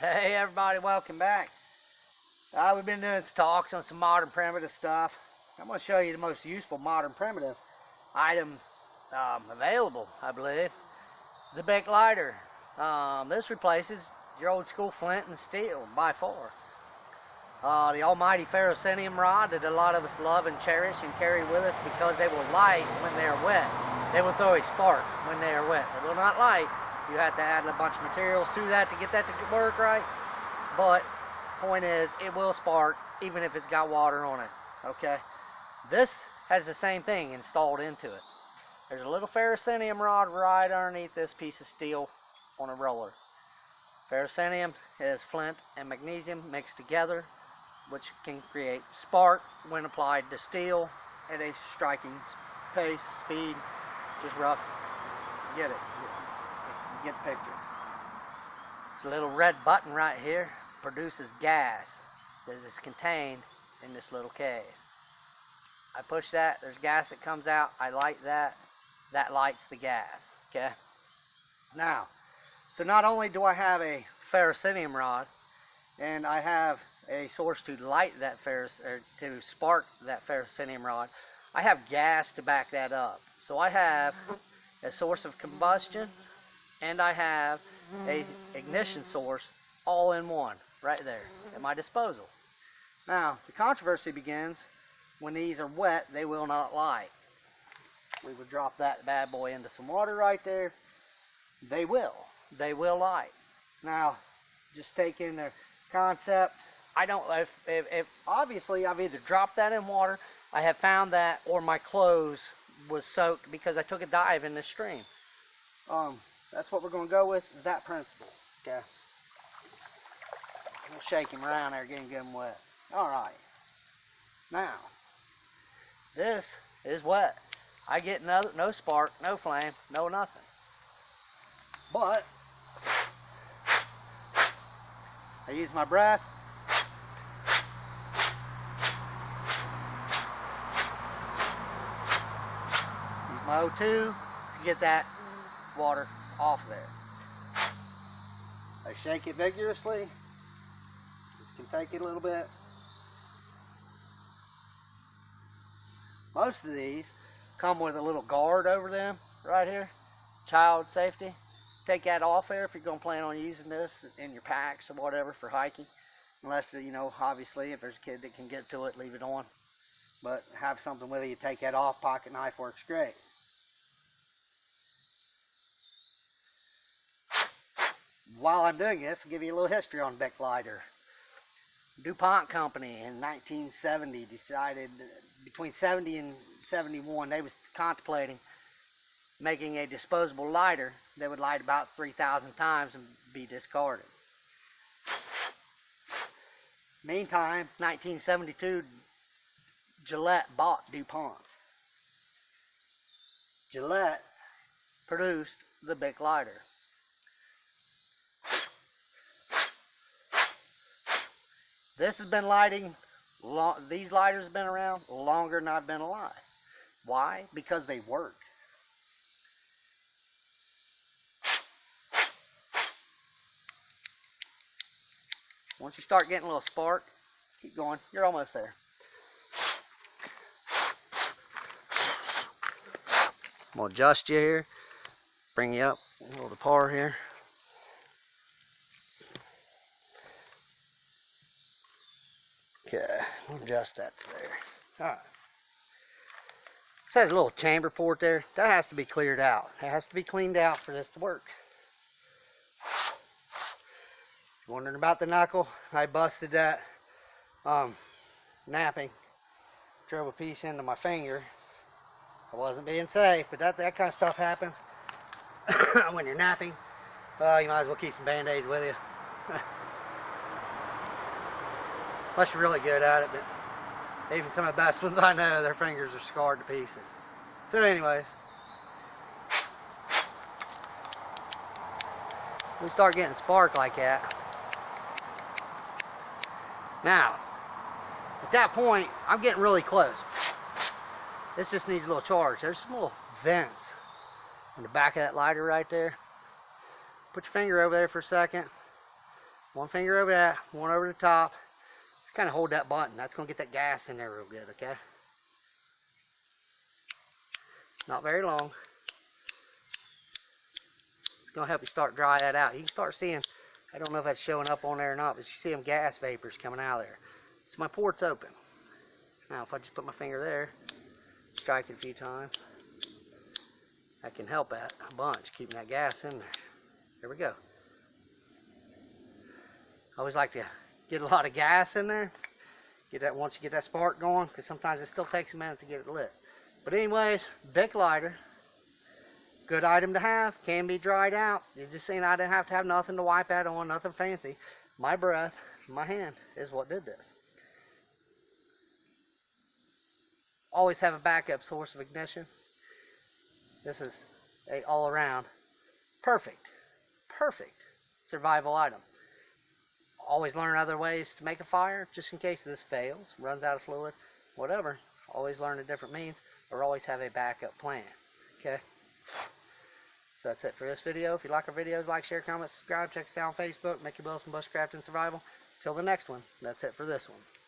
Hey everybody, welcome back. We've been doing some talks on some modern primitive stuff. I'm going to show you the most useful modern primitive item available, I believe. The Bic lighter. This replaces your old school flint and steel by far. The almighty ferrocenium rod that a lot of us love and cherish and carry with us because they will light when they are wet. They will throw a spark when they are wet. They will not light. You have to add a bunch of materials to that to get that to work right. But point is, it will spark even if it's got water on it. Okay. This has the same thing installed into it. There's a little ferrocenium rod right underneath this piece of steel on a roller. Ferrocenium is flint and magnesium mixed together, which can create spark when applied to steel at a striking pace, speed, just rough. Get it. You get the picture. This little red button right here produces gas that is contained in this little case. I push that, there's gas that comes out, I light that, that lights the gas, okay? Now, so not only do I have a ferrocenium rod, and I have a source to light that to spark that ferrocenium rod, I have gas to back that up. So I have a source of combustion, and I have a ignition source all in one right there at my disposal. Now the controversy begins when these are wet. They will not light. We would drop that bad boy into some water right there. They will light. Now just take in the concept. I don't, if obviously I've either dropped that in water, I have found that, or my clothes was soaked because I took a dive in this stream. That's what we're going to go with, that principle. Okay. We'll shake him around there, get him wet. Alright. Now, this is wet. I get no spark, no flame, no nothing. But, I use my breath. Use my O2 to get that water off there. I shake it vigorously. Just can take it a little bit. Most of these come with a little guard over them right here, child safety. Take that off there if you're going to plan on using this in your packs or whatever for hiking. Unless, you know, obviously if there's a kid that can get to it, leave it on. But have something with you, take that off. Pocket knife works great. While I'm doing this, I'll give you a little history on Bic lighter. DuPont Company in 1970 decided, between 70 and 71, they was contemplating making a disposable lighter that would light about 3,000 times and be discarded. Meantime, 1972, Gillette bought DuPont. Gillette produced the Bic lighter. This has been lighting, these lighters have been around longer than I've been alive. Why? Because they work. Once you start getting a little spark, keep going, you're almost there. I'm going to adjust you here, bring you up a little to par here. Okay, we'll adjust that to there. Alright. This has a little chamber port there. That has to be cleared out. It has to be cleaned out for this to work. Wondering about the knuckle? I busted that napping. Drove a piece into my finger. I wasn't being safe, but that kind of stuff happens when you're napping. You might as well keep some band-aids with you. Unless you're really good at it, but even some of the best ones I know, their fingers are scarred to pieces. So anyways, we start getting spark like that. Now, at that point, I'm getting really close. This just needs a little charge. There's some little vents in the back of that lighter right there. Put your finger over there for a second. One finger over that, one over the top. Just kind of hold that button. That's going to get that gas in there real good, okay? Not very long. It's going to help you start dry that out. You can start seeing, I don't know if that's showing up on there or not, but you see them gas vapors coming out of there. So my port's open. Now if I just put my finger there, strike it a few times, that can help that a bunch, keeping that gas in there. There we go. I always like to get a lot of gas in there. Get that once you get that spark going, because sometimes it still takes a minute to get it lit. But anyways, Bic lighter, good item to have. Can be dried out. You're just saying I didn't have to have nothing to wipe that on, nothing fancy. My breath, my hand is what did this. Always have a backup source of ignition. This is a all-around perfect survival item. Always learn other ways to make a fire, just in case this fails, runs out of fluid, whatever. Always learn a different means, or always have a backup plan, okay? So that's it for this video. If you like our videos, like, share, comment, subscribe, check us out on Facebook, Mickey Wilson Bushcraft and Survival. Till the next one, that's it for this one.